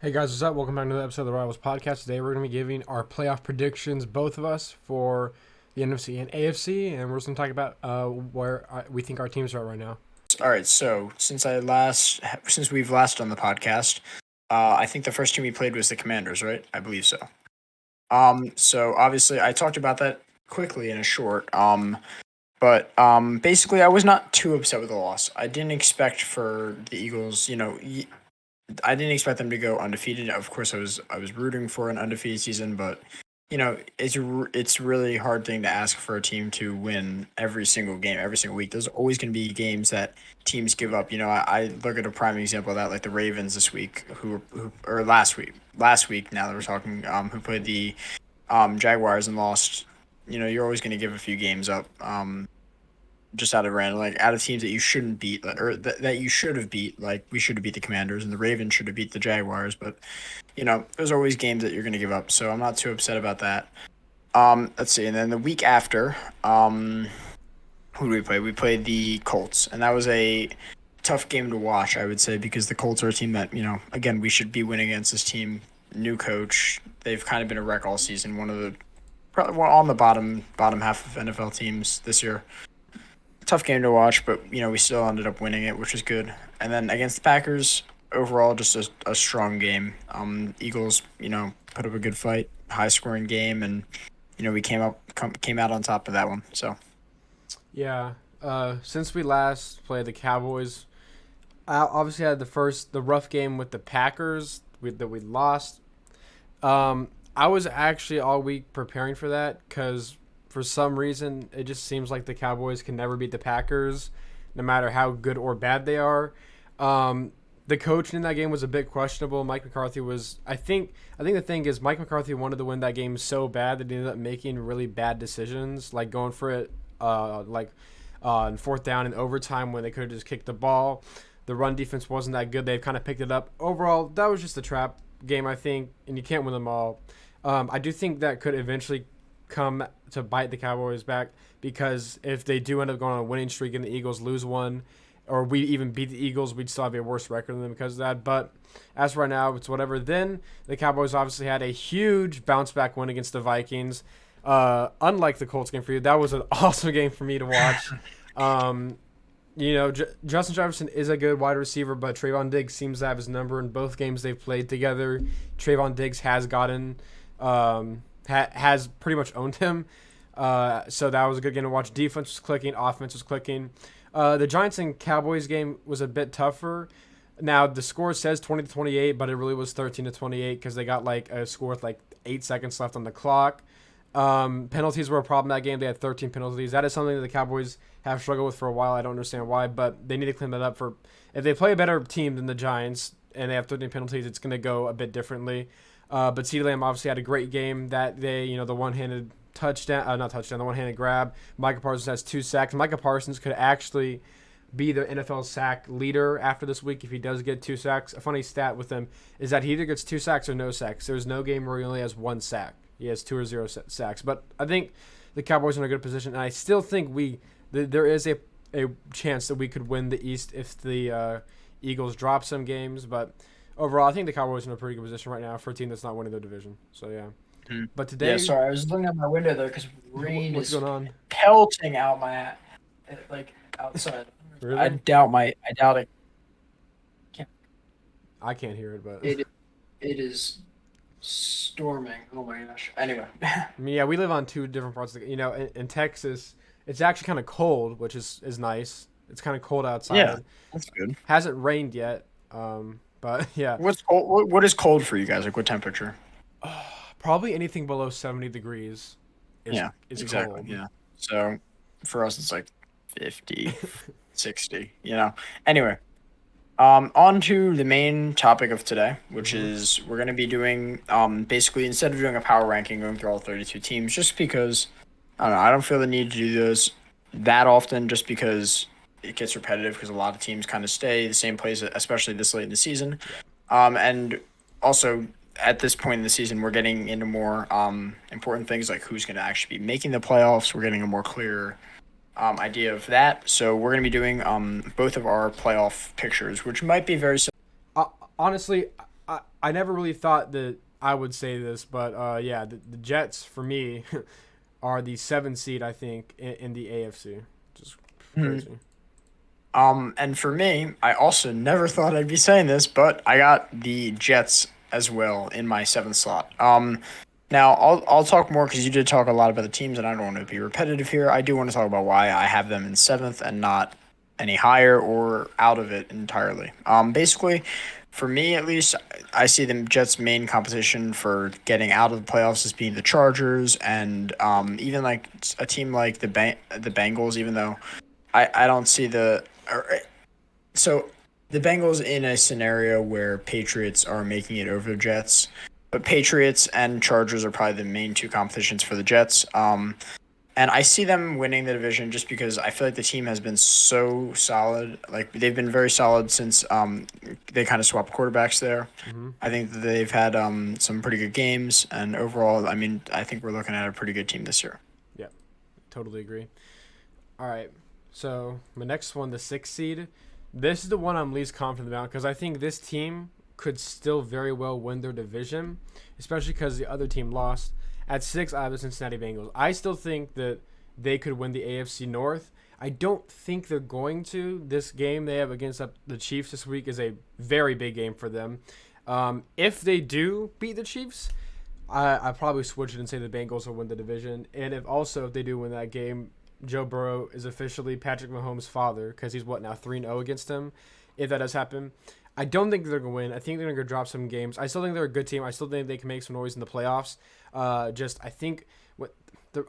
Hey guys, what's up? Welcome back to another episode of the Rivals Podcast. Today we're going to be giving our playoff predictions, both of us, for the NFC and AFC, and we're just going to talk about where we think our teams are at right now. All right, so since we've last done the podcast, I think the first team we played was the Commanders, right? I believe so. So obviously I talked about that quickly in a short. But basically I was not too upset with the loss. I didn't expect for the Eagles, I didn't expect them to go undefeated. Of course, I was rooting for an undefeated season, but it's really hard thing to ask for a team to win every single game, every single week. There's always going to be games that teams give up. I look at a prime example of that, like the Ravens this week, or last week. Now that we're talking, who played the Jaguars and lost. You're always going to give a few games up. Just out of random, like out of teams that you shouldn't beat, or that you should have beat. Like we should have beat the Commanders, and the Ravens should have beat the Jaguars. But there's always games that you're going to give up. So I'm not too upset about that. Let's see, and then the week after, who did we play? We played the Colts, and that was a tough game to watch, I would say, because the Colts are a team that again, we should be winning against this team. New coach, they've kind of been a wreck all season. One of the probably on the bottom half of NFL teams this year. Tough game to watch, but we still ended up winning it, which was good. And then against the Packers, overall, just a strong game. Eagles, put up a good fight, high scoring game, and we came out on top of that one. So Yeah, since we last played the Cowboys, I obviously had the rough game with the Packers that we lost. I was actually all week preparing for that because for some reason, it just seems like the Cowboys can never beat the Packers, no matter how good or bad they are. The coach in that game was a bit questionable. Mike McCarthy was, I think the thing is Mike McCarthy wanted to win that game so bad that he ended up making really bad decisions, like going for it, on fourth down in overtime when they could have just kicked the ball. The run defense wasn't that good. They've kind of picked it up. Overall, that was just a trap game, I think, and you can't win them all. I do think that could eventually come to bite the Cowboys back, because if they do end up going on a winning streak and the Eagles lose one, or we even beat the Eagles, we'd still have a worse record than them because of that. But as for right now, it's whatever. Then the Cowboys obviously had a huge bounce back win against the Vikings. Unlike the Colts game for you, that was an awesome game for me to watch. Justin Jefferson is a good wide receiver, but Trayvon Diggs seems to have his number in both games they've played together. Trayvon Diggs has gotten has pretty much owned him. So that was a good game to watch. Defense was clicking. Offense was clicking. The Giants and Cowboys game was a bit tougher. Now, the score says 20-28, but it really was 13-28 because they got like a score with like 8 seconds left on the clock. Penalties were a problem that game. They had 13 penalties. That is something that the Cowboys have struggled with for a while. I don't understand why, but they need to clean that up. If they play a better team than the Giants and they have 13 penalties, it's going to go a bit differently. But CeeDee Lamb obviously had a great game that day. The one-handed the one-handed grab. Micah Parsons has 2 sacks. Micah Parsons could actually be the NFL sack leader after this week if he does get 2 sacks. A funny stat with him is that he either gets 2 sacks or no sacks. There's no game where he only has 1 sack. He has 2 or 0 sacks. But I think the Cowboys are in a good position, and I still think there is a chance that we could win the East if the Eagles drop some games. But overall, I think the Cowboys are in a pretty good position right now for a team that's not winning their division. So, yeah. But today... Yeah, sorry, I was looking out my window there because rain what's is going on? pelting out outside. Really? I doubt it. I can't hear it, but... It is storming. Oh my gosh. Anyway. I mean, yeah, we live on 2 different parts of in Texas, it's actually kind of cold, which is nice. It's kind of cold outside. Yeah, that's good. Hasn't rained yet, but yeah. What's cold? What is cold for you guys? Like what temperature? Probably anything below 70 degrees is exactly. cold. Yeah. So for us, it's like 50, 60, Anyway, on to the main topic of today, which is we're going to be doing, basically, instead of doing a power ranking, going through all 32 teams, just because, I don't know, I don't feel the need to do those that often, just because it gets repetitive, because a lot of teams kind of stay the same place, especially this late in the season. And also, at this point in the season, we're getting into more important things like who's going to actually be making the playoffs. We're getting a more clear idea of that. So we're going to be doing both of our playoff pictures, which might be very similar. Honestly, I never really thought that I would say this, but yeah, the Jets for me are the 7th seed, I think, in the AFC. Just crazy. And for me, I also never thought I'd be saying this, but I got the Jets as well in my seventh slot. Now I'll talk more because you did talk a lot about the teams, and I don't want to be repetitive here. I do want to talk about why I have them in seventh and not any higher or out of it entirely. Basically, for me at least, I see the Jets' main competition for getting out of the playoffs as being the Chargers, and even like a team like the Bengals, even though I don't see so the Bengals in a scenario where Patriots are making it over the Jets, but Patriots and Chargers are probably the main two competitions for the Jets. And I see them winning the division just because I feel like the team has been so solid. Like they've been very solid since they kind of swapped quarterbacks there. Hmm. I think that they've had some pretty good games, and overall, I mean, I think we're looking at a pretty good team this year. Yeah, totally agree. All right, so my next one, the 6th seed. This is the one I'm least confident about because I think this team could still very well win their division, especially because the other team lost. At 6, I have the Cincinnati Bengals. I still think that they could win the AFC North. I don't think they're going to. This game they have against the Chiefs this week is a very big game for them. If they do beat the Chiefs, I probably switch it and say the Bengals will win the division. And if they do win that game, Joe Burrow is officially Patrick Mahomes' father because he's now 3-0 against him. If that does happen, I don't think they're gonna win. I think they're gonna drop some games. I still think they're a good team. I still think they can make some noise in the playoffs. I think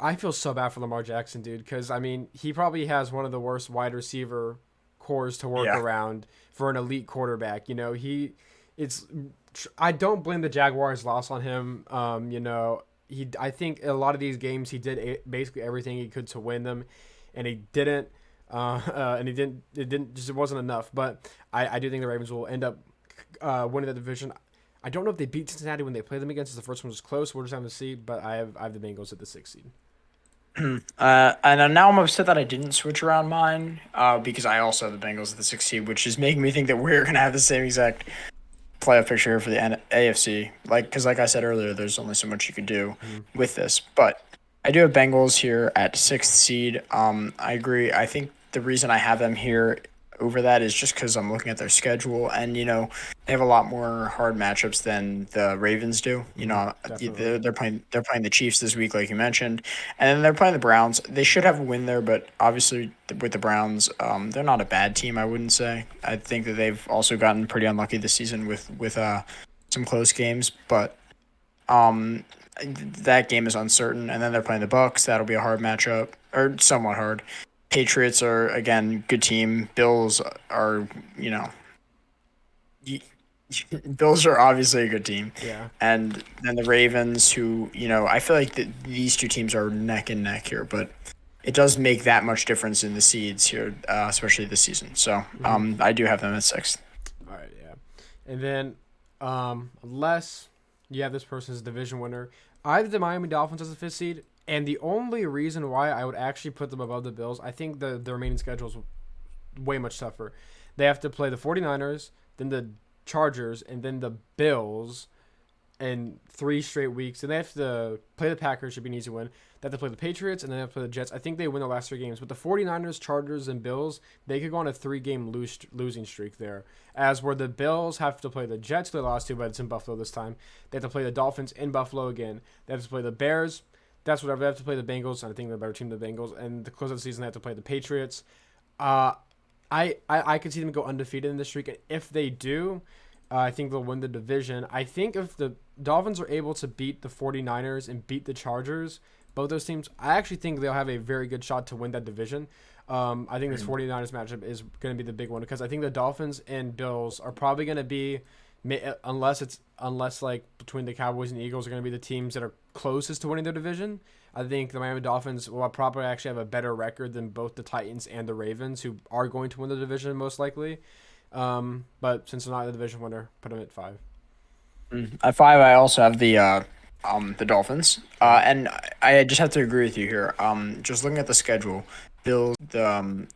I feel so bad for Lamar Jackson, dude, because I mean he probably has one of the worst wide receiver cores to work around for an elite quarterback. It's I don't blame the Jaguars' loss on him. I think a lot of these games he did basically everything he could to win them, and he didn't. It wasn't enough. But I do think the Ravens will end up winning the division. I don't know if they beat Cincinnati when they played them against. The first one was close. We're just having to see. But I have the Bengals at the 6th seed. And now I'm upset that I didn't switch around mine because I also have the Bengals at the 6th seed, which is making me think that we're gonna have the same exact playoff picture here for the AFC. Because like I said earlier, there's only so much you could do with this. But I do have Bengals here at 6th seed. I agree. I think the reason I have them here over that is just because I'm looking at their schedule, and they have a lot more hard matchups than the Ravens do. They're playing the Chiefs this week, like you mentioned, and then they're playing the Browns. They should have a win there, but obviously with the Browns, they're not a bad team. I wouldn't say. I think that they've also gotten pretty unlucky this season with some close games, but that game is uncertain. And then they're playing the Bucks. That'll be a hard matchup, or somewhat hard. Patriots are, again, good team. Bills are, Bills are obviously a good team. Yeah. And then the Ravens, who, I feel like these two teams are neck and neck here, but it does make that much difference in the seeds here, especially this season. So I do have them at 6th. All right, yeah. And then unless you have this person as a division winner, I have the Miami Dolphins as the 5th seed. And the only reason why I would actually put them above the Bills, I think the remaining schedule is way much tougher. They have to play the 49ers, then the Chargers, and then the Bills in 3 straight weeks. And they have to play the Packers, should be an easy win. They have to play the Patriots, and then they have to play the Jets. I think they win the last 3 games. But the 49ers, Chargers, and Bills, they could go on a 3-game losing streak there. As where the Bills have to play the Jets, they lost to, but it's in Buffalo this time. They have to play the Dolphins in Buffalo again. They have to play the Bears. That's whatever. They have to play the Bengals. I think they're a better team than the Bengals. And to close out the season, they have to play the Patriots. I could see them go undefeated in this streak. And if they do, I think they'll win the division. I think if the Dolphins are able to beat the 49ers and beat the Chargers, both those teams, I actually think they'll have a very good shot to win that division. I think this 49ers matchup is going to be the big one because I think the Dolphins and Bills are probably going to be, unless like between the Cowboys and the Eagles are going to be the teams that are closest to winning their division. I think the Miami Dolphins will probably actually have a better record than both the Titans and the Ravens, who are going to win the division most likely. But since they're not the division winner, put them at 5. At 5, I also have the Dolphins, and I just have to agree with you here. Just looking at the schedule, Bills, the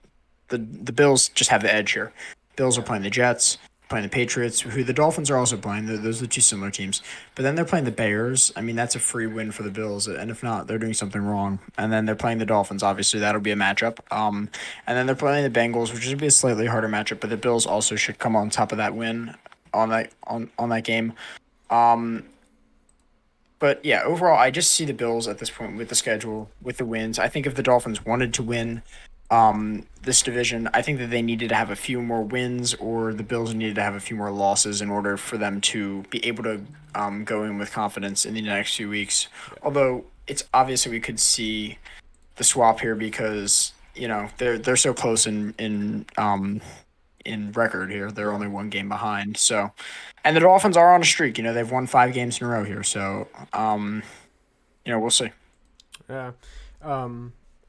Bills just have the edge here. Bills are playing the Jets. playing the Patriots, who the Dolphins are also playing. Those are the two similar teams. But then they're playing the Bears. I mean, that's a free win for the Bills, and if not, they're doing something wrong. And then they're playing the Dolphins. Obviously, that'll be a matchup. And then they're playing the Bengals, which would be a slightly harder matchup. But the Bills also should come on top of that win on that game. But yeah, overall, I just see the Bills at this point with the schedule, with the wins. I think if the Dolphins wanted to win this division, I think that they needed to have a few more wins, or the Bills needed to have a few more losses in order for them to be able to go in with confidence in the next few weeks. Although it's obviously we could see the swap here because they're so close in record here. They're only one game behind. So, and the Dolphins are on a streak. They've won 5 games in a row here. So, we'll see. Yeah.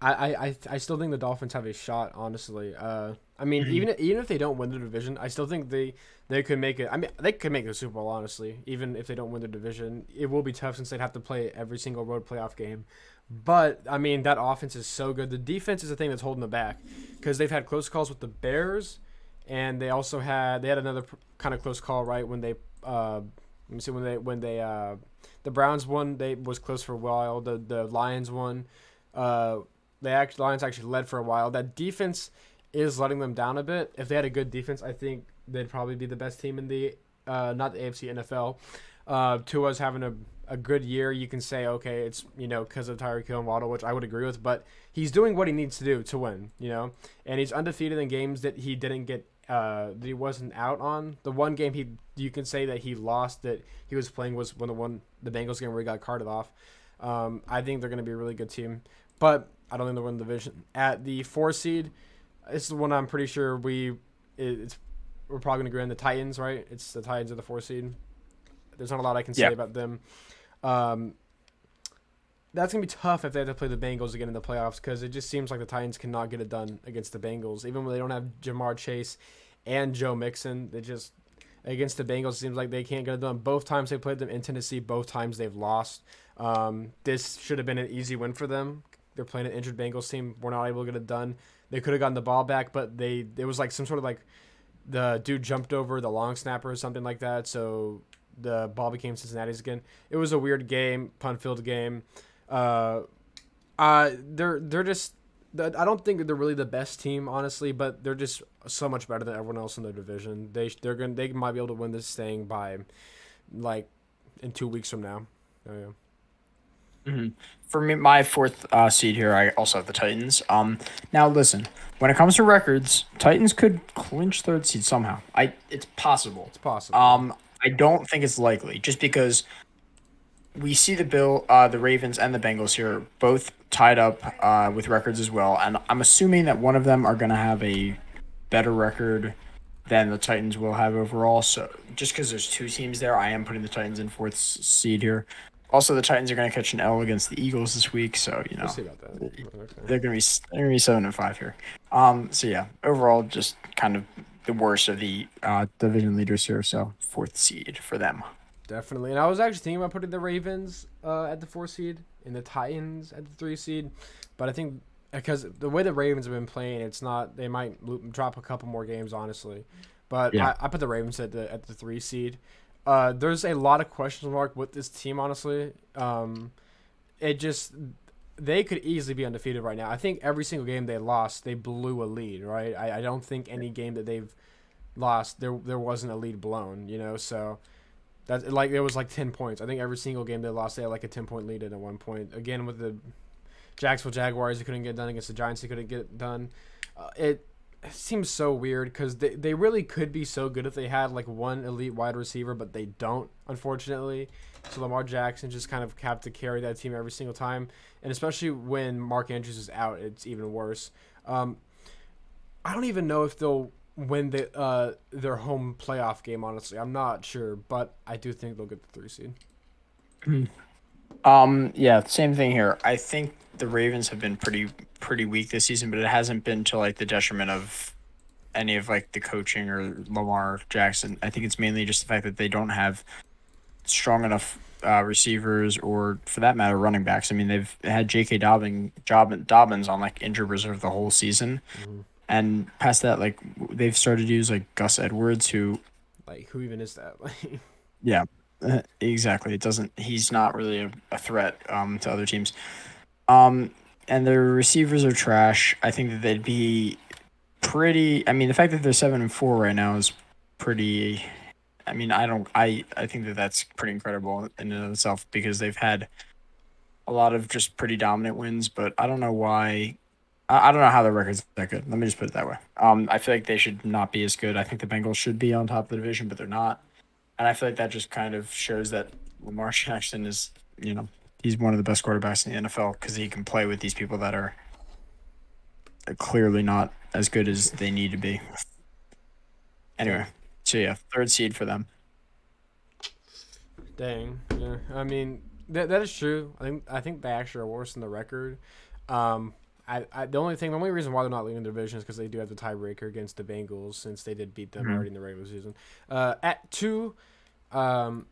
I still think the Dolphins have a shot, honestly. I mean, even if they don't win the division, I still think they could make it. I mean, they could make the Super Bowl, honestly, even if they don't win the division. It will be tough since they'd have to play every single road playoff game. But, I mean, that offense is so good. The defense is the thing that's holding them back because they've had close calls with the Bears, and they also had another kind of close call, right, when they let me see, when they the Browns won, they was close for a while. The Lions won. Lions actually led for a while. That defense is letting them down a bit. If they had a good defense, I think they'd probably be the best team in the not the AFC, NFL. Tua's having a good year. You can say, okay, it's because of Tyreek Hill and Waddle, which I would agree with, but he's doing what he needs to do to win. And he's undefeated in games that he didn't get. That he wasn't out on. The one game you can say that he lost that he was playing was when the Bengals game where he got carted off. I think they're going to be a really good team, but I don't think they'll win the division. At the 4 seed, this is the one I'm pretty sure we're probably going to agree on, the Titans, right? It's the Titans are the 4 seed. There's not a lot I can say about them. That's going to be tough if they have to play the Bengals again in the playoffs because it just seems like the Titans cannot get it done against the Bengals. Even when they don't have Jamar Chase and Joe Mixon, they just against the Bengals, it seems like they can't get it done. Both times they played them in Tennessee, both times they've lost. This should have been an easy win for them. They're playing an injured Bengals team. We're not able to get it done. They could have gotten the ball back, but it was like some sort of like the dude jumped over the long snapper or something like that, so the ball became Cincinnati's again. It was a weird game, pun-filled game. They're just. I don't think they're really the best team, honestly, but they're just so much better than everyone else in their division. They might be able to win this thing by, like, in 2 weeks from now. Oh yeah. Mm-hmm. For me, my 4th seed here, I also have the Titans. Now listen, when it comes to records, Titans could clinch 3rd seed somehow. It's possible. It's possible. I don't think it's likely, just because we see the Ravens and the Bengals here both tied up with records as well, and I'm assuming that one of them are going to have a better record than the Titans will have overall. So just because there's 2 teams there, I am putting the Titans in 4th seed here. Also, the Titans are going to catch an L against the Eagles this week, so We'll see about that. Okay. they're going to be 7-5 here. So yeah, overall, just kind of the worst of the division leaders here. So 4th seed for them. Definitely. And I was actually thinking about putting the Ravens at the 4 seed and the Titans at the 3 seed. But I think because the way the Ravens have been playing, it's not, they might drop a couple more games, honestly. But yeah. I put the Ravens at the 3 seed. There's a lot of question mark with this team, honestly. They could easily be undefeated right now. I think every single game they lost, they blew a lead, right? I don't think any game that they've lost, there wasn't a lead blown, so... That like it was like 10 points. I think every single game they lost, they had like a 10-point lead at one point. Again, with the Jacksonville Jaguars, they couldn't get it done. Against the Giants, they couldn't get it done. It seems so weird because they really could be so good if they had like one elite wide receiver, but they don't, unfortunately. So Lamar Jackson just kind of have to carry that team every single time. And especially when Mark Andrews is out, it's even worse. I don't even know if they'll win their home playoff game, honestly. I'm not sure, but I do think they'll get the 3 seed. Yeah, same thing here. I think the Ravens have been pretty weak this season, but it hasn't been to like the detriment of any of like the coaching or Lamar Jackson. I think it's mainly just the fact that they don't have strong enough receivers or, for that matter, running backs. I mean, they've had J.K. Dobbins on like injured reserve the whole season. Mm-hmm. And past that, like, they've started to use, like, Gus Edwards, who Like, who even is that? Like, Yeah, exactly. It doesn't. He's not really a threat to other teams. Um, and their receivers are trash. I think that they'd be pretty. I mean, the fact that they're 7-4 right now is pretty. I mean, I don't. I think that that's pretty incredible in and of itself because they've had a lot of just pretty dominant wins. But I don't know why. I don't know how their record's that good. Let me just put it that way. I feel like they should not be as good. I think the Bengals should be on top of the division, but they're not. And I feel like that just kind of shows that Lamar Jackson is, he's one of the best quarterbacks in the NFL because he can play with these people that are clearly not as good as they need to be. Anyway, so yeah, third seed for them. dang. Yeah. I mean, that is true. I think they actually are worse than the record. Um, the only reason why they're not leading the division is because they do have the tiebreaker against the Bengals since they did beat them Mhm. already in the regular season. At two, um,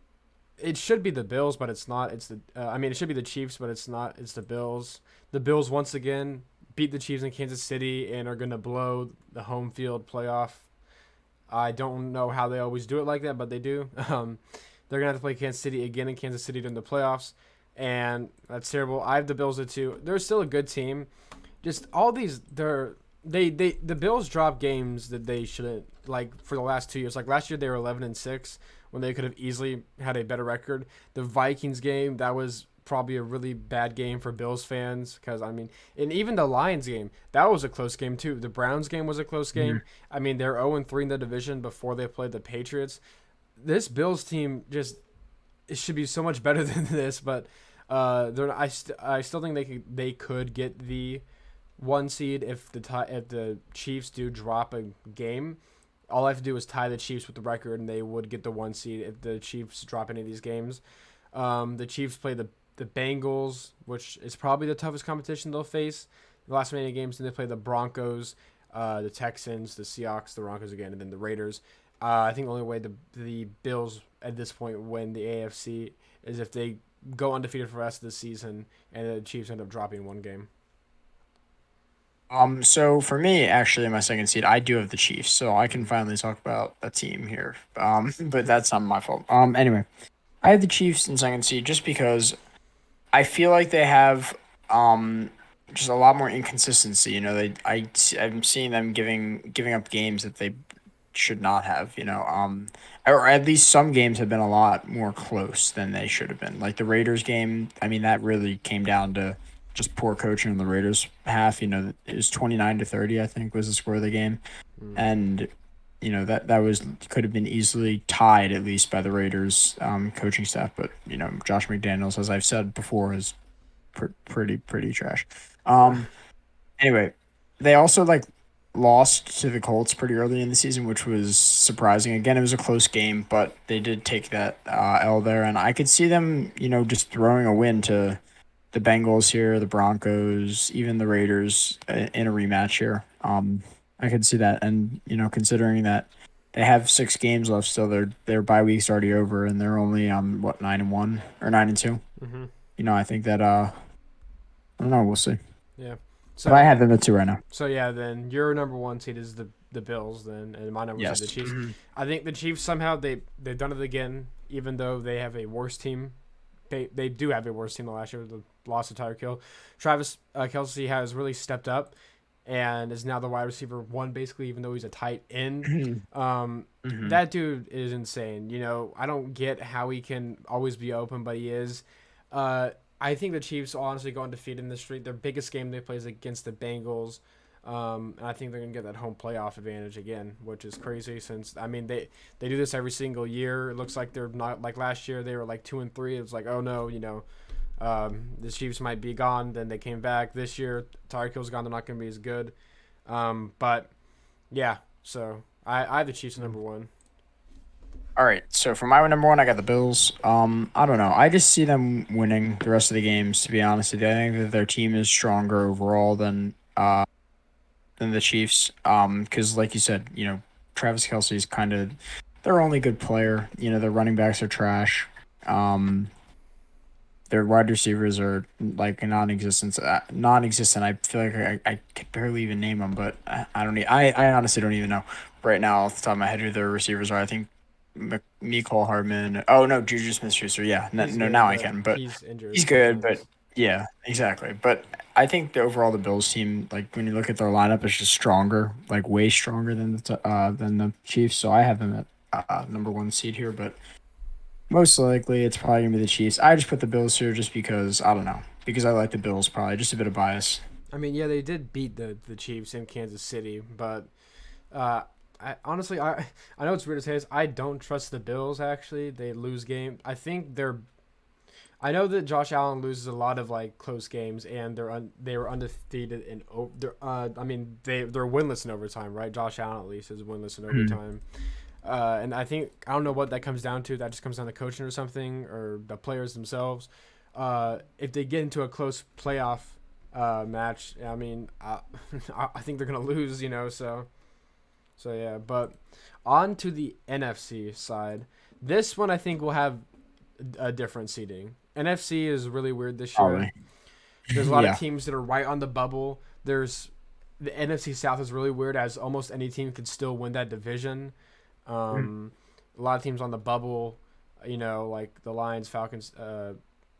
it should be the Bills, but it's not. It's the. I mean, it should be the Chiefs, but it's not. It's the Bills. The Bills once again beat the Chiefs in Kansas City and are gonna blow the home field playoff. I don't know how they always do it like that, but they do. They're gonna have to play Kansas City again in Kansas City during the playoffs, and that's terrible. I have the Bills at two. They're still a good team. Just all these, the Bills drop games that they shouldn't, like for the last 2 years. Like last year, they were 11-6 when they could have easily had a better record. The Vikings game, that was probably a really bad game for Bills fans because I mean, and even the Lions game, that was a close game too. The Browns game was a close game. Mhm. I mean, they're 0-3 in the division before they played the Patriots. This Bills team just it should be so much better than this, but they're I still think they could get the one seed if the Chiefs do drop a game. All I have to do is tie the Chiefs with the record, and they would get the one seed if the Chiefs drop any of these games. The Chiefs play the Bengals, which is probably the toughest competition they'll face the last many games. And they play the Broncos, the Texans, the Seahawks, the Broncos again, and then the Raiders. I think the only way the Bills at this point win the AFC is if they go undefeated for the rest of the season and the Chiefs end up dropping one game. So for me, actually, in my second seed, I do have the Chiefs, so I can finally talk about a team here. But that's not my fault. Anyway, I have the Chiefs in second seed just because I feel like they have just a lot more inconsistency. I'm seeing them giving up games that they should not have. Or at least some games have been a lot more close than they should have been. Like the Raiders game, I mean that really came down to just poor coaching on the Raiders half. It was 29-30, I think was the score of the game, Mm. and that was could have been easily tied at least by the Raiders coaching staff. But Josh McDaniels, as I've said before, is pretty trash. Yeah. Um, anyway, they also lost to the Colts pretty early in the season, which was surprising. Again, it was a close game, but they did take that L there, and I could see them, just throwing a win to the Bengals here, the Broncos, even the Raiders in a rematch here. I could see that, and considering that they have 6 games left still, their bye week's already over, and they're only 9-1 or 9-2. Mm-hmm. I think that I don't know, we'll see. Yeah. But I So have them at 2 right now. so yeah, then your number one seed is the Bills, then, and my number seed Yes. the Chiefs. Mhm. I think the Chiefs somehow they've done it again, even though they have a worse team. They do have a worse team than last year with the loss of Tyreek Hill. Travis Kelsey has really stepped up and is now the wide receiver one basically, even though he's a tight end. Mhm. That dude is insane. I don't get how he can always be open, but he is. Uh, I think the Chiefs will honestly go undefeated in the street. Their biggest game they play is against the Bengals. And I think they're gonna get that home playoff advantage again, which is crazy since I mean they do this every single year. It looks like they're not like last year they were like 2-3. It was like, oh no, the Chiefs might be gone. Then they came back this year. Tyreek Hill's gone. They're not gonna be as good. But yeah, so I have the Chiefs number one. All right, so for my number one, I got the Bills. I don't know. I just see them winning the rest of the games. To be honest with you, I think that their team is stronger overall than the Chiefs. Because like you said, Travis Kelsey is kind of their only good player. Their running backs are trash. Um, their wide receivers are like non-existent. Non-existent. I feel like I could barely even name them, but I don't. I honestly don't even know right now off the top of my head who their receivers are. I think Mecole Hardman. Oh no, Juju Smith-Schuster. Yeah, no, He's no, good, now I but can. But he's injured he's good. But sometimes. yeah, exactly. But I think overall the Bills team, like when you look at their lineup, is just stronger, like way stronger than the Chiefs. So I have them at number one seed here. But most likely it's probably gonna be the Chiefs. I just put the Bills here just because I don't know, because I like the Bills. Probably just a bit of bias. I mean, yeah, they did beat the Chiefs in Kansas City, but uh, I know it's weird to say this. I don't trust the Bills. Actually, they lose game. I think they're. I know that Josh Allen loses a lot of like close games, and they were undefeated in I mean they're winless in overtime, right? Josh Allen at least is winless in overtime. And I think I don't know what that comes down to. That just comes down to coaching or something, or the players themselves. If they get into a close playoff match, I mean, I think they're gonna lose. So yeah. But on to the NFC side. This one I think will have a different seeding. NFC is really weird this year. Probably. There's a lot of Yeah. teams that are right on the bubble. There's the NFC South is really weird, as almost any team could still win that division. A lot of teams on the bubble, like the Lions, Falcons,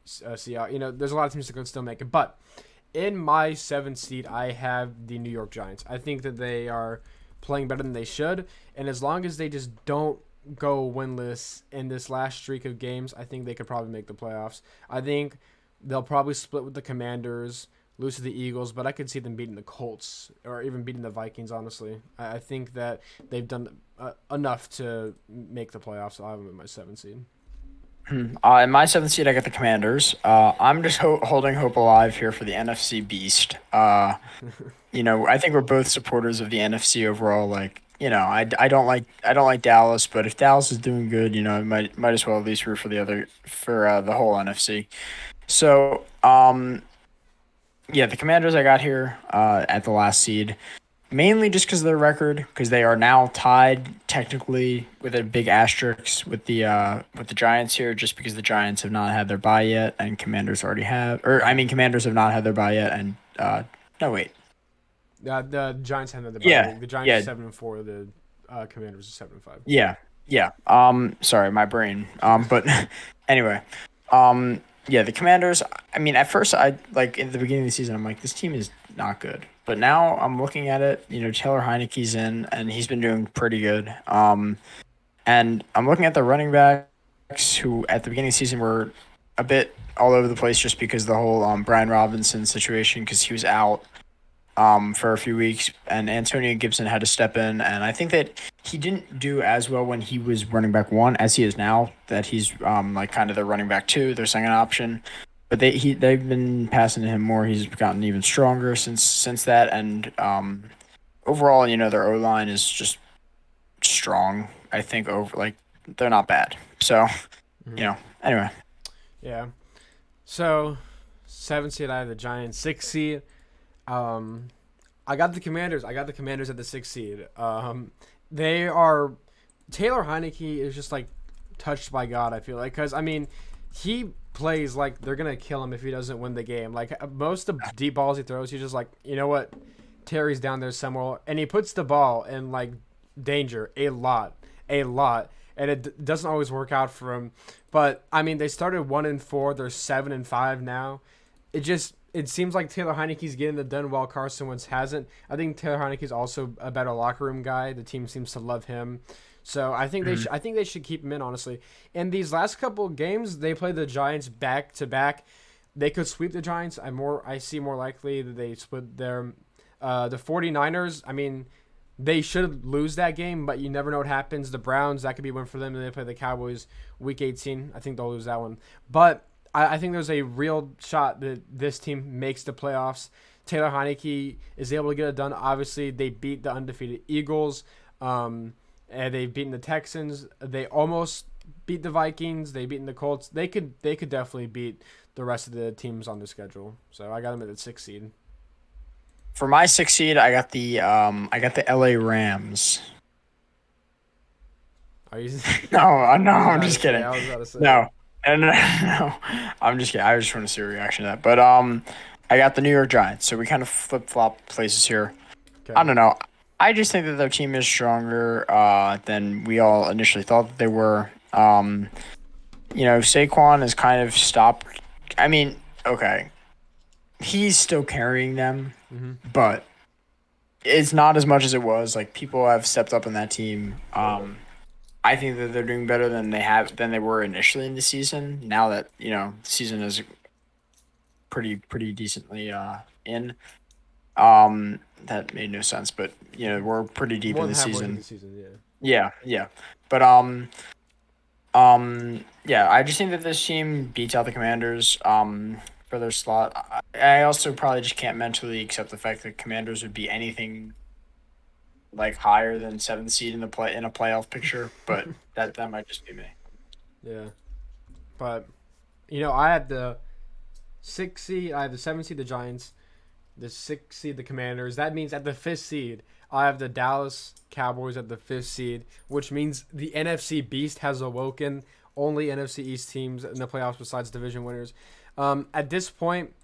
Seattle. There's a lot of teams that could still make it. But in my seventh seed, I have the New York Giants. I think that they are playing better than they should, and as long as they just don't go winless in this last streak of games, I think they could probably make the playoffs. I think they'll probably split with the Commanders, lose to the Eagles, but I could see them beating the Colts or even beating the Vikings, honestly. I think that they've done enough to make the playoffs, so I have them in my 7th seed. In my seventh seed, I got the Commanders. I'm just holding hope alive here for the NFC Beast. I think we're both supporters of the NFC overall. Like, I don't like Dallas, but if Dallas is doing good, I might as well at least root for the whole NFC. So, yeah, the Commanders I got here at the last seed, mainly just because of their record, because they are now tied technically with a big asterisk with the Giants here, just because the Giants have not had their bye yet, and Commanders already have, or I mean, Commanders have not had their bye yet, and no wait, The Giants have the bye yeah, week. The Giants yeah, are 7-4. The Commanders are 7-5. yeah, yeah. Sorry, my brain. But anyway, yeah, the Commanders. I mean, at first, I like in the beginning of the season, I'm like, this team is not good. But now I'm looking at it. Taylor Heineke's in, and he's been doing pretty good. And I'm looking at the running backs who at the beginning of the season were a bit all over the place just because of the whole Brian Robinson situation, because he was out for a few weeks, and Antonio Gibson had to step in. And I think that he didn't do as well when he was running back one as he is now, that he's like kind of the running back two, their second option. But they've been passing to him more. He's gotten even stronger since that. And overall, their O line is just strong. I think they're not bad. So, anyway. Yeah. So, 7th seed, I have the Giants. 6th seed, I got the Commanders. I got the Commanders at the 6th seed. They are Taylor Heineke is just like touched by God, I feel like, because I mean, he plays like they're gonna kill him if he doesn't win the game. Like most of the deep balls he throws, he's just like, you know what, Terry's down there somewhere, and he puts the ball in like danger a lot, and it doesn't always work out for him. But I mean, they started 1-4, they're 7-5 now. It seems like Taylor Heineke's getting it done while Carson Wentz hasn't. I think Taylor Heineke's also a better locker room guy. The team seems to love him. So I think they should keep him in, honestly. In these last couple of games, they play the Giants back to back. They could sweep the Giants. I see more likely that they split their the 49ers. I mean, they should lose that game, but you never know what happens. The Browns, that could be a win for them, and they play the Cowboys week 18. I think they'll lose that one. But I think there's a real shot that this team makes the playoffs. Taylor Heineke is able to get it done. Obviously, they beat the undefeated Eagles. And they've beaten the Texans. They almost beat the Vikings. They've beaten the Colts. They could definitely beat the rest of the teams on the schedule. So I got them at the 6th seed. For my 6th seed, I got the LA Rams. Are you? No, I'm just kidding. I was about to say. No, no. I'm just kidding. I just want to see a reaction to that. But I got the New York Giants. So we kind of flip flop places here. Okay. I don't know. I just think that their team is stronger than we all initially thought that they were. Saquon has kind of stopped. I mean, okay, he's still carrying them, Mm-hmm. but it's not as much as it was. Like people have stepped up in that team. I think that they're doing better than they were initially in the season. Now that the season is pretty decently in. That made no sense, but we're pretty deep More in than the halfway through season. the season, yeah. Yeah. But yeah, I just think that this team beats out the Commanders for their slot. I also probably just can't mentally accept the fact that Commanders would be anything like higher than seventh seed in a playoff picture, but that might just be me. Yeah. But I had the 6th seed, I have the 7th seed, the Giants, the 6th seed, the Commanders. That means at the 5th seed, I have the Dallas Cowboys at the 5th seed, which means the NFC beast has awoken. Only NFC East teams in the playoffs besides division winners. At this point,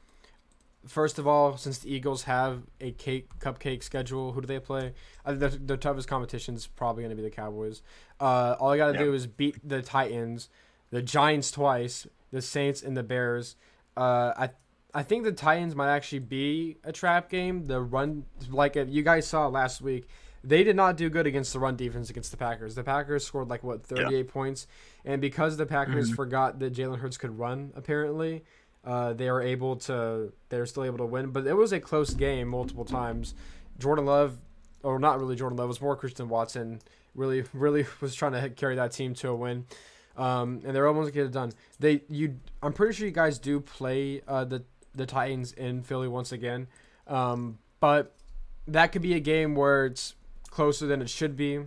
first of all, since the Eagles have a cupcake schedule, who do they play? The toughest competition is probably going to be the Cowboys. All I got to do is beat the Titans, the Giants twice, the Saints, and the Bears. I think the Titans might actually be a trap game. The run, like you guys saw last week, they did not do good against the run defense against the Packers. The Packers scored 38 points, and because the Packers forgot that Jalen Hurts could run, apparently, they were still able to win. But it was a close game multiple times. Jordan Love, or not really Jordan Love, it was more Christian Watson. Really was trying to carry that team to a win. And they're almost get it done. I'm pretty sure you guys do play the Titans in Philly once again, but that could be a game where it's closer than it should be.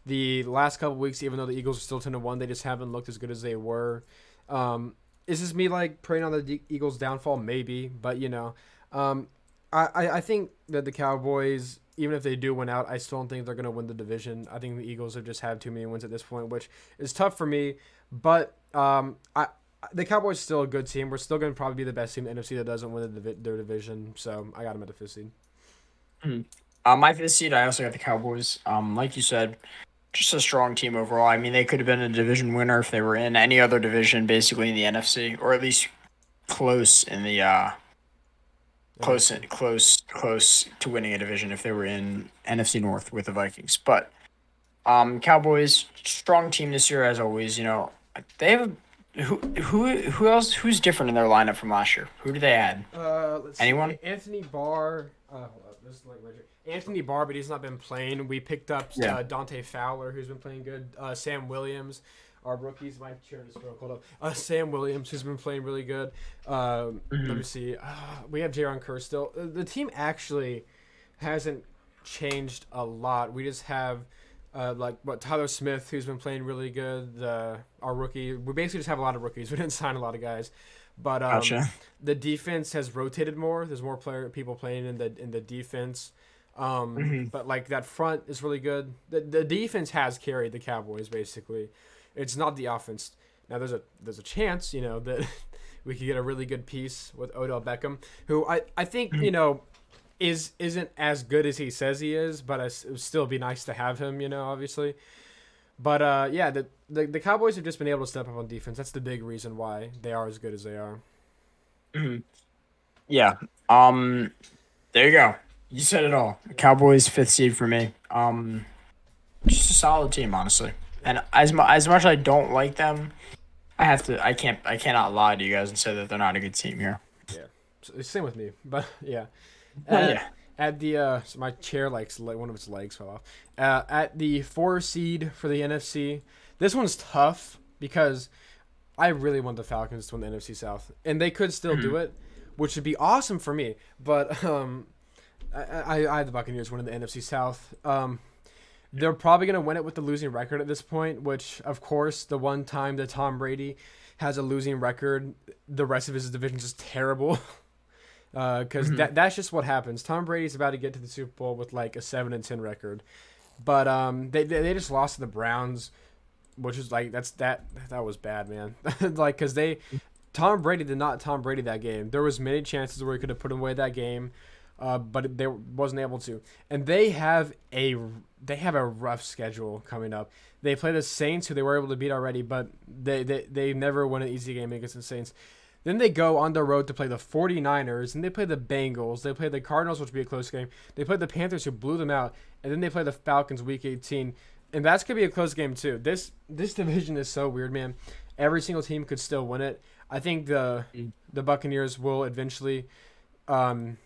The last couple weeks, even though the Eagles are still 10-1, they just haven't looked as good as they were. Is this me preying on the Eagles' downfall? Maybe, but I think that the Cowboys, even if they do win out, I still don't think they're going to win the division. I think the Eagles have just had too many wins at this point, which is tough for me. But the Cowboys are still a good team. We're still going to probably be the best team in the NFC that doesn't win their division. So I got them at the 5th seed. My 5th seed, I also got the Cowboys. Like you said, just a strong team overall. I mean, they could have been a division winner if they were in any other division, basically in the NFC, or at least close in the close to winning a division if they were in NFC North with the Vikings. But Cowboys, strong team this year as always. They have who else? Who's different in their lineup from last year? Who do they add? Anyone? See. Anthony Barr. Hold up. This is Anthony Barr, but he's not been playing. We picked up Dante Fowler, who's been playing good. Sam Williams, our rookies. My chair just broke. Hold up. Sam Williams, who's been playing really good. Let me see. We have Jaron Kerr still. The team actually hasn't changed a lot. We just have Tyler Smith, who's been playing really good. Our rookie. We basically just have a lot of rookies. We didn't sign a lot of guys. But Gotcha. The defense has rotated more. There's more people playing in the defense. But that front is really good. The defense has carried the Cowboys basically. It's not the offense. Now there's a chance that we could get a really good piece with Odell Beckham, who I think isn't as good as he says he is, but it would still be nice to have him. Obviously. But the Cowboys have just been able to step up on defense. That's the big reason why they are as good as they are. Yeah. There you go. You said it all. Cowboys 5th seed for me. Just a solid team, honestly. And as much as I don't like them, I cannot lie to you guys and say that they're not a good team here. Yeah. Same with me. But yeah. Yeah. At the so my chair one of its legs fell off. At the 4 seed for the NFC, this one's tough because I really want the Falcons to win the NFC South, and they could still do it, which would be awesome for me. But I have the Buccaneers winning the NFC South. They're probably going to win it with the losing record at this point, which, of course, the one time that Tom Brady has a losing record, the rest of his division is just terrible. Because that's just what happens. Tom Brady's about to get to the Super Bowl with a 7-10 record, but they just lost to the Browns, which is that was bad, man. Because Tom Brady did not Tom Brady that game. There was many chances where he could have put away that game. but they wasn't able to. And they have a rough schedule coming up. They play the Saints, who they were able to beat already, but they never won an easy game against the Saints. Then they go on the road to play the 49ers, and they play the Bengals. They play the Cardinals, which would be a close game. They play the Panthers, who blew them out, and then they play the Falcons week 18. And that's going to be a close game, too. This division is so weird, man. Every single team could still win it. I think the Buccaneers will eventually, well,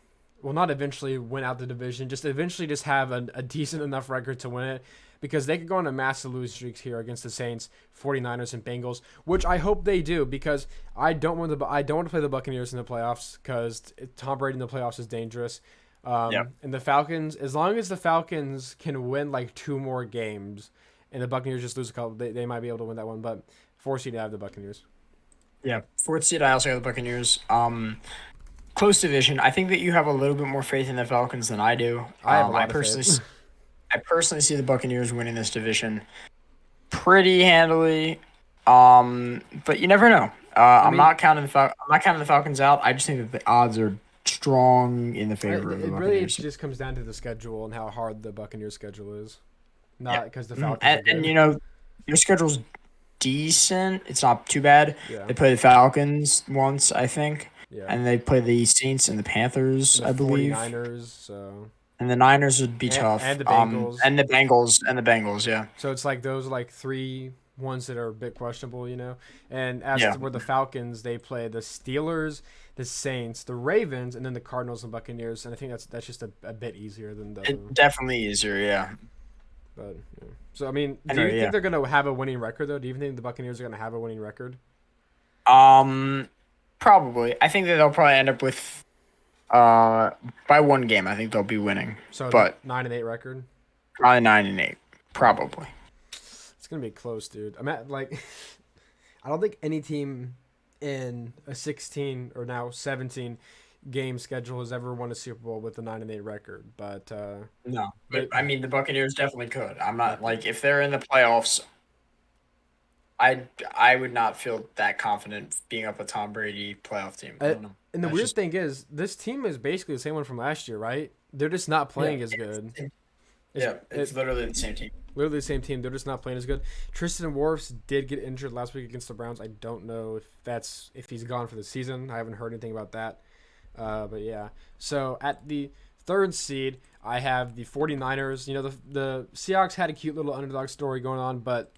not eventually win out the division, just eventually just have a decent enough record to win it, because they could go on a massive lose streaks here against the Saints, 49ers, and Bengals, which I hope they do, because I don't want to play the Buccaneers in the playoffs, because Tom Brady in the playoffs is dangerous. And the Falcons, as long as the Falcons can win like 2 more games, and the Buccaneers just lose a couple, they might be able to win that one. But 4th seed, I have the Buccaneers. Yeah, 4th seed, I also have the Buccaneers. Close division. I think that you have a little bit more faith in the Falcons than I do. I personally see the Buccaneers winning this division pretty handily. But you never know. I'm not counting the Falcons out. I just think that the odds are strong in the favor of the Buccaneers. Really just comes down to the schedule and how hard the Buccaneers schedule is. Not because the Falcons and you know, your schedule's decent. It's not too bad. Yeah. They play the Falcons once, I think. Yeah. And they play the Saints and the Panthers, I believe. 49ers, so. And the Niners would be tough. And the Bengals. And the Bengals, yeah. So it's like those 3 ones that are a bit questionable, you know. And as for the Falcons, they play the Steelers, the Saints, the Ravens, and then the Cardinals and Buccaneers. And I think that's just a bit easier than the. Definitely easier, yeah. But yeah. So I mean, do you think they're gonna have a winning record though? Do you think the Buccaneers are gonna have a winning record? Probably. I think that they'll probably end up with by 1 game. I think they'll be winning. So, but 9-8 record. Probably 9-8. Probably. It's gonna be close, dude. I'm at I don't think any team in a 16 or now 17 game schedule has ever won a Super Bowl with a 9-8 record. But no. But I mean, the Buccaneers definitely could. I'm not if they're in the playoffs. I would not feel that confident being up a Tom Brady playoff team. I don't know. And the weird thing is, this team is basically the same one from last year, right? They're just not playing as good. It's literally the same team. Literally the same team. They're just not playing as good. Tristan Wirfs did get injured last week against the Browns. I don't know if he's gone for the season. I haven't heard anything about that. But yeah. So at the 3rd seed, I have the 49ers. You know, the Seahawks had a cute little underdog story going on, but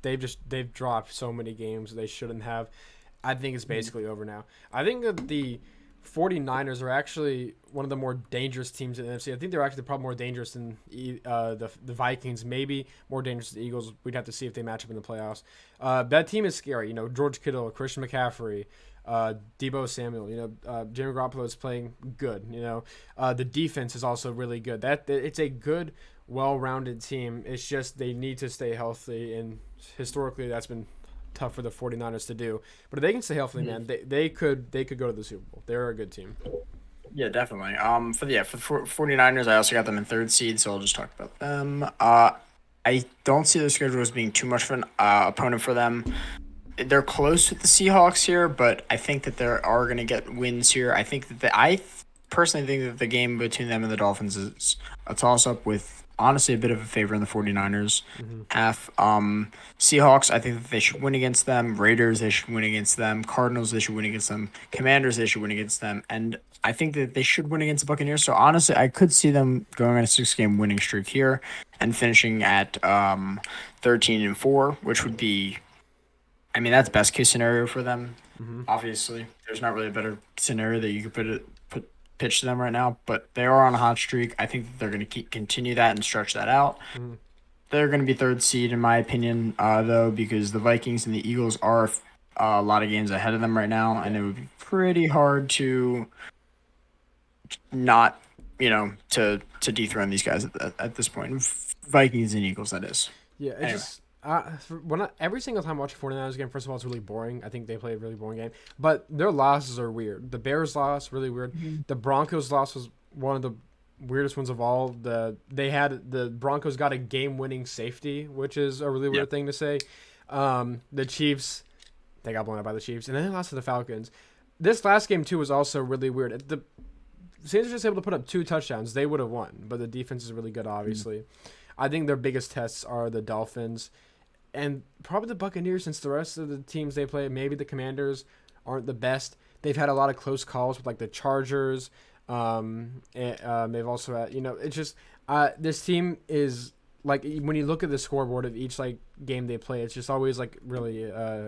they've dropped so many games they shouldn't have. I think it's basically over now. I think that the 49ers are actually one of the more dangerous teams in the NFC. I think they're actually probably more dangerous than the Vikings, maybe more dangerous than the Eagles. We'd have to see if they match up in the playoffs. That team is scary. You know, George Kittle, Christian McCaffrey, Deebo Samuel. You know, Jimmy Garoppolo is playing good. You know, the defense is also really good. It's a good, well-rounded team. It's just they need to stay healthy, and historically that's been tough for the 49ers to do. But if they can stay healthy, man, they could go to the Super Bowl. They're a good team. Yeah, definitely. For the 49ers, I also got them in 3rd seed, so I'll just talk about them. I don't see their schedule as being too much of an opponent for them. They're close with the Seahawks here, but I think that they are going to get wins here. I think that I personally think that the game between them and the Dolphins is a toss-up with honestly a bit of a favor in the 49ers half. Seahawks, I think that they should win against them. Raiders, they should win against them. Cardinals, they should win against them. Commanders, they should win against them. And I think that they should win against the Buccaneers. So honestly, I could see them going on a 6-game winning streak here and finishing at 13-4, which would be, I mean, that's best case scenario for them. Obviously, there's not really a better scenario that you could pitch to them right now, but they are on a hot streak. I think that they're going to continue that and stretch that out. They're going to be 3rd seed in my opinion, though, because the Vikings and the Eagles are a lot of games ahead of them right now, and it would be pretty hard to not, to dethrone these guys at this point. Vikings and Eagles, that is. Yeah, it's anyway. Every single time I watch a 49ers game, first of all, it's really boring. I think they play a really boring game. But their losses are weird. The Bears loss, really weird. The Broncos loss was one of the weirdest ones of all. The Broncos got a game-winning safety, which is a really weird thing to say. The Chiefs, they got blown out by the Chiefs. And then they lost to the Falcons. This last game, too, was also really weird. Saints are just able to put up 2 touchdowns, they would have won. But the defense is really good, obviously. I think their biggest tests are the Dolphins and probably the Buccaneers, since the rest of the teams they play, maybe the Commanders, aren't the best. They've had a lot of close calls with like the Chargers. They've also had, it's just this team is like when you look at the scoreboard of each like game they play, it's just always like really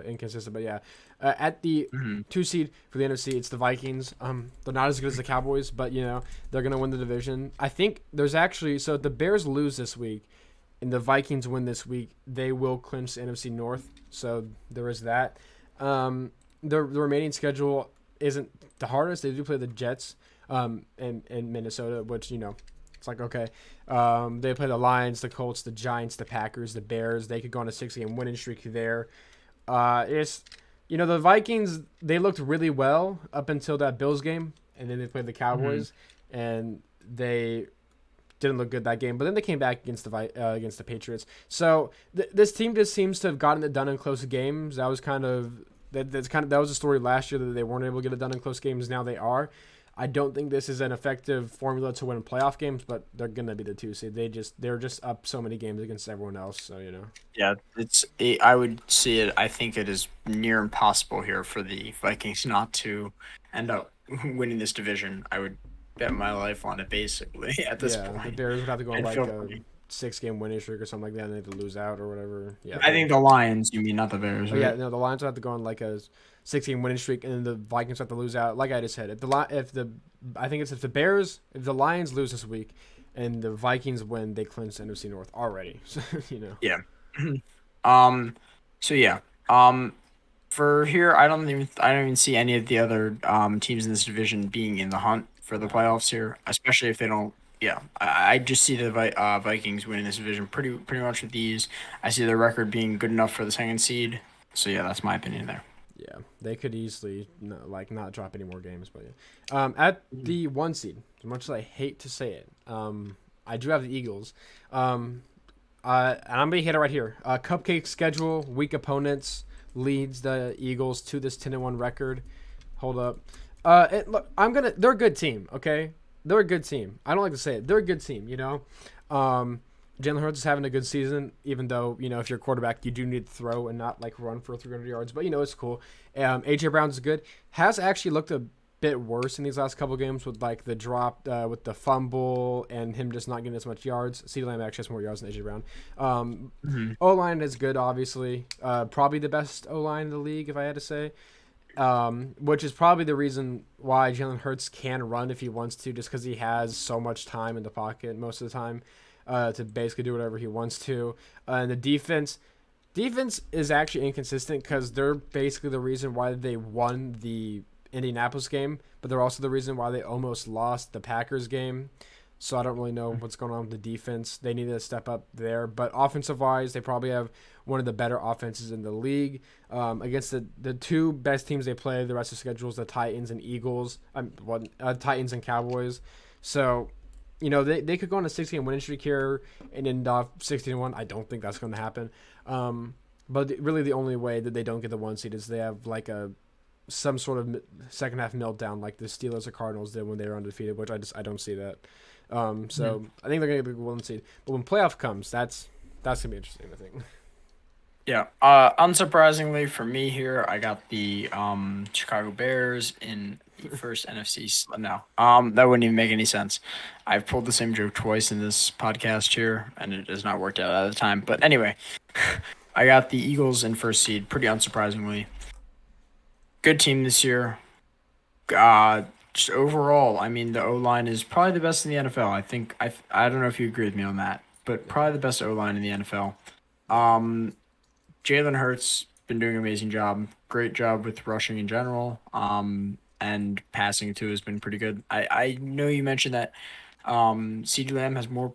inconsistent. But yeah, at the 2 seed for the NFC, it's the Vikings. They're not as good as the Cowboys, but they're gonna win the division. I think there's actually, so if the Bears lose this week and the Vikings win this week, they will clinch the NFC North. So there is that. The remaining schedule isn't the hardest. They do play the Jets in Minnesota, which, it's like, okay. They play the Lions, the Colts, the Giants, the Packers, the Bears. They could go on a 6-game winning streak there. The Vikings, they looked really well up until that Bills game, and then they played the Cowboys, and they didn't look good that game. But then they came back against the Patriots. So this team just seems to have gotten it done in close games. That was that was a story last year that they weren't able to get it done in close games. Now they are. I don't think this is an effective formula to win playoff games, but they're gonna be the 2 seed. They're just up so many games against everyone else. So Yeah, I would see it. I think it is near impossible here for the Vikings not to end up winning this division. I would bet my life on it basically at this point. The Bears would have to go on like a 6-game winning streak or something like that, and they have to lose out or whatever. Yeah, I think the Lions. You mean not the Bears? Right? Yeah, no, the Lions would have to go on like a 6-game winning streak, and then the Vikings have to lose out. Like I just said, if the Lions lose this week, and the Vikings win, they clinch the NFC North already. So Yeah. So yeah. For here, I don't even see any of the other teams in this division being in the hunt for the playoffs here, especially if they don't. Yeah, I just see the Vikings winning this division pretty much with these. I see their record being good enough for the 2nd seed. So yeah, that's my opinion there. Yeah, they could easily not drop any more games, but yeah. At the 1 seed, as much as I hate to say it, I do have the Eagles. And I'm gonna hit it right here. Cupcake schedule, weak opponents leads the Eagles to this 10-1 record. Hold up. Look, they're a good team. Okay, they're a good team. I don't like to say it. They're a good team. Jalen Hurts is having a good season, even though, if you're a quarterback, you do need to throw and not, like, run for 300 yards. But, it's cool. A.J. Brown's good. Has actually looked a bit worse in these last couple games with, like, the drop, with the fumble and him just not getting as much yards. CeeDee Lamb actually has more yards than A.J. Brown. O-line is good, obviously. Probably the best O-line in the league, if I had to say. Which is probably the reason why Jalen Hurts can run if he wants to, just because he has so much time in the pocket most of the time. To basically do whatever he wants to. And the defense is actually inconsistent because they're basically the reason why they won the Indianapolis game, but they're also the reason why they almost lost the Packers game. So I don't really know what's going on with the defense. They need to step up there. But offensive-wise, they probably have one of the better offenses in the league. Against the 2 best teams they play, the rest of the schedule is the Titans and Eagles. Titans and Cowboys. So they could go on a 16-game winning streak here and end off 16-1. I don't think that's going to happen. But really the only way that they don't get the 1 seed is they have like some sort of second half meltdown like the Steelers or Cardinals did when they were undefeated, which I don't see that. I think they're going to get the 1 seed. But when playoff comes, that's going to be interesting, I think. Yeah. Unsurprisingly for me here, I got the Chicago Bears in the first NFC. No, that wouldn't even make any sense. I've pulled the same joke twice in this podcast here, and it has not worked out at the time. But anyway, I got the Eagles in first seed, pretty unsurprisingly. Good team this year. Just overall, I mean, the O-line is probably the best in the NFL. I think I don't know if you agree with me on that, but probably the best O-line in the NFL. Jalen Hurts been doing an amazing job. Great job with rushing in general. And passing too has been pretty good. I know you mentioned that CeeDee Lamb has more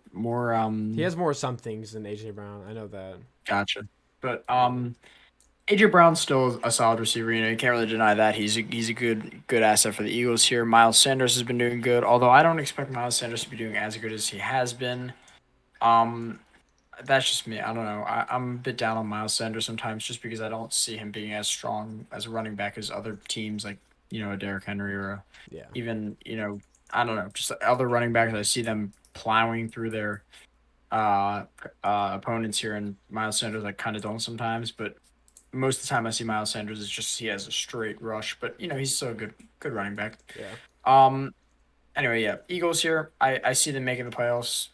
he has more some things than AJ Brown. I know that. Gotcha. But AJ Brown's still a solid receiver. You can't really deny that. He's a good asset for the Eagles here. Miles Sanders has been doing good, although I don't expect Miles Sanders to be doing as good as he has been. That's just me. I don't know. I'm a bit down on Miles Sanders sometimes just because I don't see him being as strong as a running back as other teams like, a Derrick Henry or even, I don't know, just other running backs. I see them plowing through their opponents here, and Miles Sanders I kind of don't sometimes, but most of the time I see Miles Sanders is just he has a straight rush, but he's still a good running back. Yeah. Anyway, yeah, Eagles here. I see them making the playoffs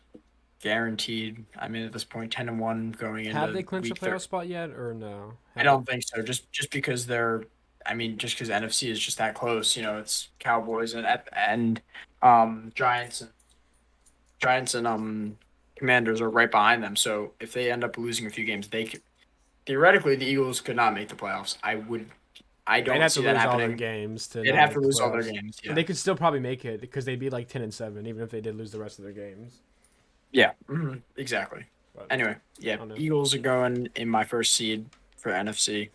guaranteed. I mean, at this point, 10-1 going Have they into clinched a week playoff spot yet, or no? I don't think so. Just because they're, I mean, just because NFC is just that close. It's Cowboys and Giants and Commanders are right behind them. So if they end up losing a few games, they could theoretically the Eagles could not make the playoffs. I They'd don't have see to that lose all their happening. games to They'd not have make to the lose all their playoffs. games. Yeah. And they could still probably make it because they'd be like 10-7, even if they did lose the rest of their games. Yeah. Exactly. But, Anyway, yeah, know. Eagles are going in my first seed for NFC.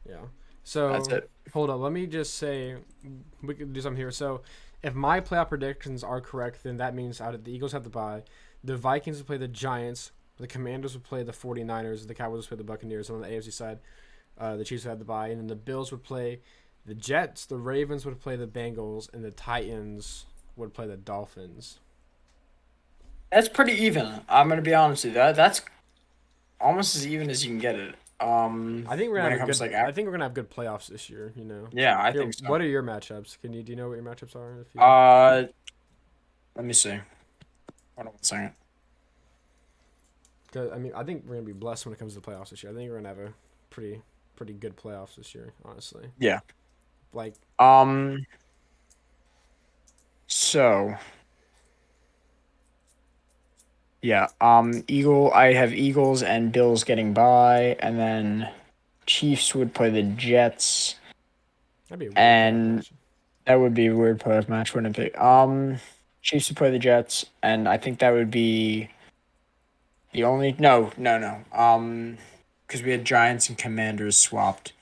Yeah. So That's it. hold on, let me just say we could do something here. So if my playoff predictions are correct, then that means the Eagles have the bye. The Vikings would play the Giants, the Commanders would play the 49ers, the Cowboys would play the Buccaneers. On the AFC side, the Chiefs would have the bye, and then the Bills would play the Jets, the Ravens would play the Bengals, and the Titans would play the Dolphins. That's pretty even. I'm gonna be honest with you. That's almost as even as you can get it. I think we're when gonna it have comes good. to, I think we're gonna have good playoffs this year. yeah, I Here, think so. what are your matchups? Do you know what your matchups are? If you... Let me see. Hold on 1 second. I mean, I think we're gonna be blessed when it comes to the playoffs this year. I think we're gonna have a pretty good playoffs this year, honestly. Yeah. Like, So. Yeah. I have Eagles and Bills getting by, and then Chiefs would play the Jets. that'd be a weird And match. that would be a weird playoff match, wouldn't it? Chiefs would play the Jets, and I think that would be the only no. Because we had Giants and Commanders swapped.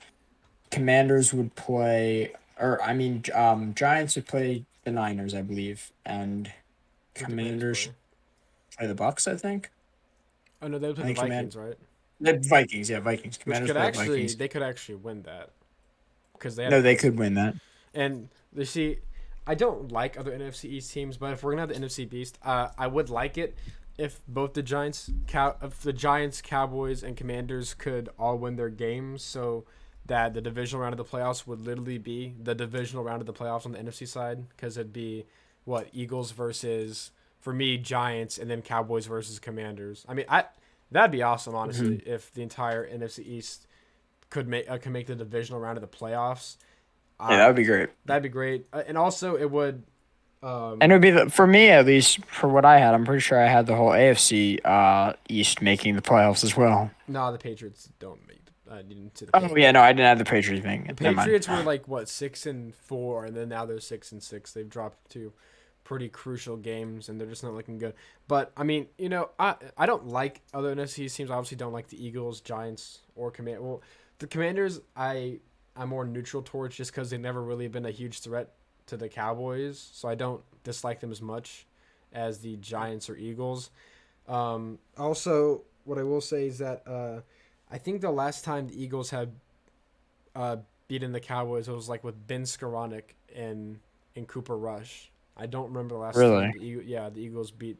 Commanders would play, Giants would play the Niners, I believe, and Who'd the Commanders play? play the Bucks, I think. Oh no, they would play the think Vikings, right? The Vikings, yeah, Vikings. Which Commanders could play the actually Vikings. they could actually win that because they No, they could win that. And you see, I don't like other NFC East teams, but if we're gonna have the NFC Beast, I would like it if both the Giants, Cowboys, and Commanders could all win their games, so that the divisional round of the playoffs would literally be the divisional round of the playoffs on the NFC side, because it'd be Eagles versus, for me, Giants, and then Cowboys versus Commanders. I mean, that'd be awesome, honestly, if the entire NFC East could make the divisional round of the playoffs. Yeah, that would be great. That'd be great, and also it would. And it would be for me, at least for what I had. I'm pretty sure I had the whole AFC East making the playoffs as well. No, the Patriots don't make. I didn't see the. Oh yeah, no, I didn't have the Patriots making it. The Patriots were like 6-4, and then now they're 6-6. They've dropped two pretty crucial games, and they're just not looking good. But I mean, I don't like other NFC teams. I obviously don't like the Eagles, Giants, or Command. Well, the Commanders, I'm more neutral towards, just because they've never really been a huge threat to the Cowboys, so I don't dislike them as much as the Giants or Eagles. Also, what I will say is that I think the last time the Eagles had beaten the Cowboys, it was like with Ben Skoranek and Cooper Rush. I don't remember the last time. The Eagles beat.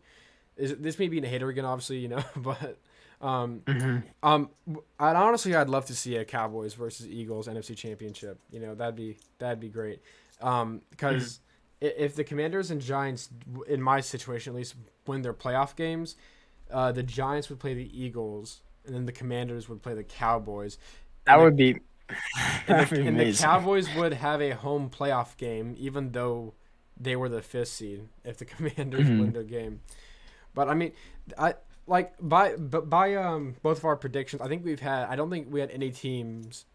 This may be a hater again, obviously, but I'd love to see a Cowboys versus Eagles NFC Championship. That'd be great. Because if the Commanders and Giants, in my situation at least, win their playoff games, the Giants would play the Eagles, and then the Commanders would play the Cowboys. That would be. And the Cowboys would have a home playoff game, even though they were the 5th seed. If the Commanders win their game, but I mean, by both of our predictions, I don't think we had any teams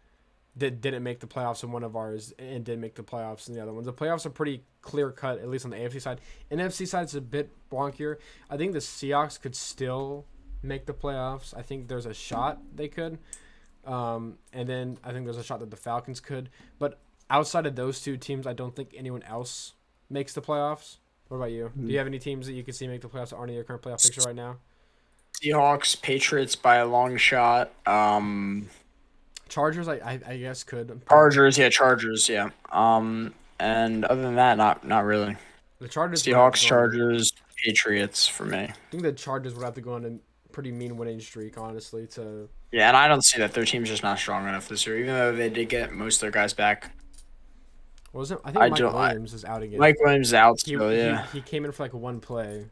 that didn't make the playoffs in one of ours and did make the playoffs in the other ones. The playoffs are pretty clear cut, at least on the AFC side. NFC side is a bit bonkier. I think the Seahawks could still make the playoffs. I think there's a shot they could. And then I think there's a shot that the Falcons could. But outside of those two teams, I don't think anyone else makes the playoffs. What about you? Do you have any teams that you could see make the playoffs that aren't in your current playoff picture right now? Seahawks, Patriots by a long shot. Chargers, I guess could. Chargers, yeah. And other than that, not really. The Chargers would have to Seahawks, go on. Chargers, Patriots for me. I think the Chargers would have to go on a pretty mean winning streak, honestly. To Yeah, and I don't see that their team's just not strong enough this year, even though they did get most of their guys back. wasn't I think I Mike don't. Williams is out again. Mike Williams is out He, still. he Yeah, he came in for like one play,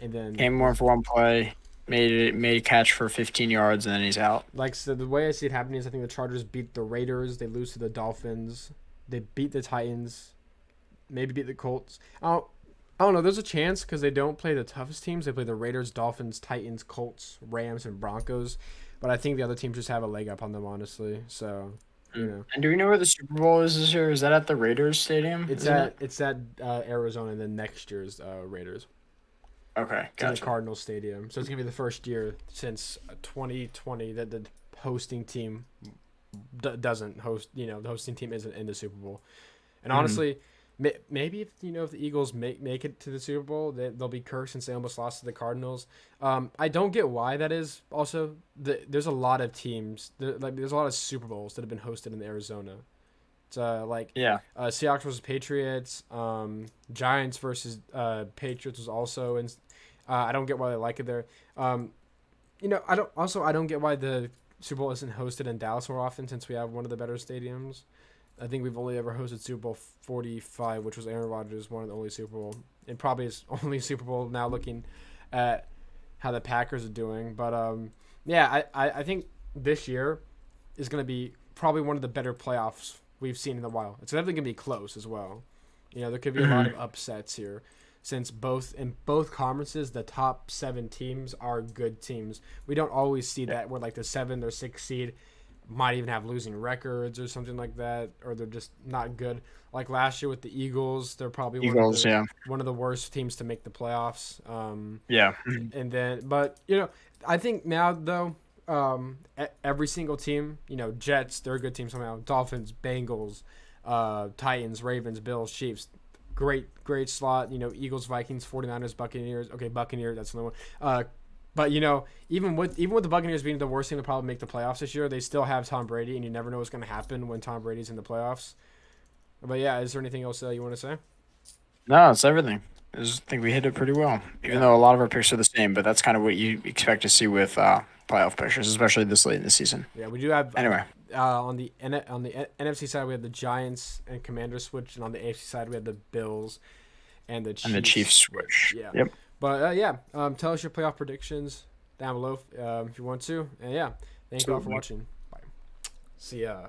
and then came more for one play, made a catch for 15 yards, and then he's out. like so the way I see it happening is I think the Chargers beat the Raiders, they lose to the Dolphins, they beat the Titans, maybe beat the Colts. I don't know. There's a chance because they don't play the toughest teams. They play the Raiders, Dolphins, Titans, Colts, Rams, and Broncos. But I think the other teams just have a leg up on them, honestly. So, you know, And do we know where the Super Bowl is this year? Is that at the Raiders Stadium? it's at Arizona and then next year's Raiders. Okay, It's in the gotcha. Cardinals Stadium. So it's gonna be the first year since 2020 that the hosting team doesn't host. You know, the hosting team isn't in the Super Bowl. And honestly, maybe if if the Eagles make it to the Super Bowl, they'll be cursed since they almost lost to the Cardinals. I don't get why that is. Also, there's a lot of teams. There's a lot of Super Bowls that have been hosted in Arizona. It's Yeah, Seahawks versus Patriots. Giants versus Patriots was also in. I don't get why they like it there. I don't get why the Super Bowl isn't hosted in Dallas more often since we have one of the better stadiums. I think we've only ever hosted Super Bowl 45, which was Aaron Rodgers, one of the only Super Bowl, and probably his only Super Bowl now looking at how the Packers are doing. But yeah, I think this year is going to be probably one of the better playoffs we've seen in a while. It's definitely going to be close as well. There could be a lot of upsets here since in both conferences, the top 7 teams are good teams. We don't always see that where like the 7th or 6th seed might even have losing records or something like that, or they're just not good. Like last year with the Eagles, they're probably Eagles. Yeah, one of the worst teams to make the playoffs. yeah. And then, but I think now though, every single team, Jets, they're a good team somehow. Dolphins, Bengals, Titans, Ravens, Bills, Chiefs. Great slot. Eagles, Vikings, 49ers, Buccaneers. Okay, Buccaneers, that's another one. But even with the Buccaneers being the worst team to probably make the playoffs this year, they still have Tom Brady, and you never know what's going to happen when Tom Brady's in the playoffs. But yeah, is there anything else you want to say? No, it's everything. I just think we hit it pretty well, even though a lot of our picks are the same. But that's kind of what you expect to see with playoff pictures, especially this late in the season. Yeah, we do have. Anyway, on the NFC side, we have the Giants and Commanders switch, and on the AFC side, we have the Bills and the Chiefs. and the Chiefs switch. Yeah. Yep. But yeah, tell us your playoff predictions down below if you want to. And yeah, thank you all for watching. Bye. See ya.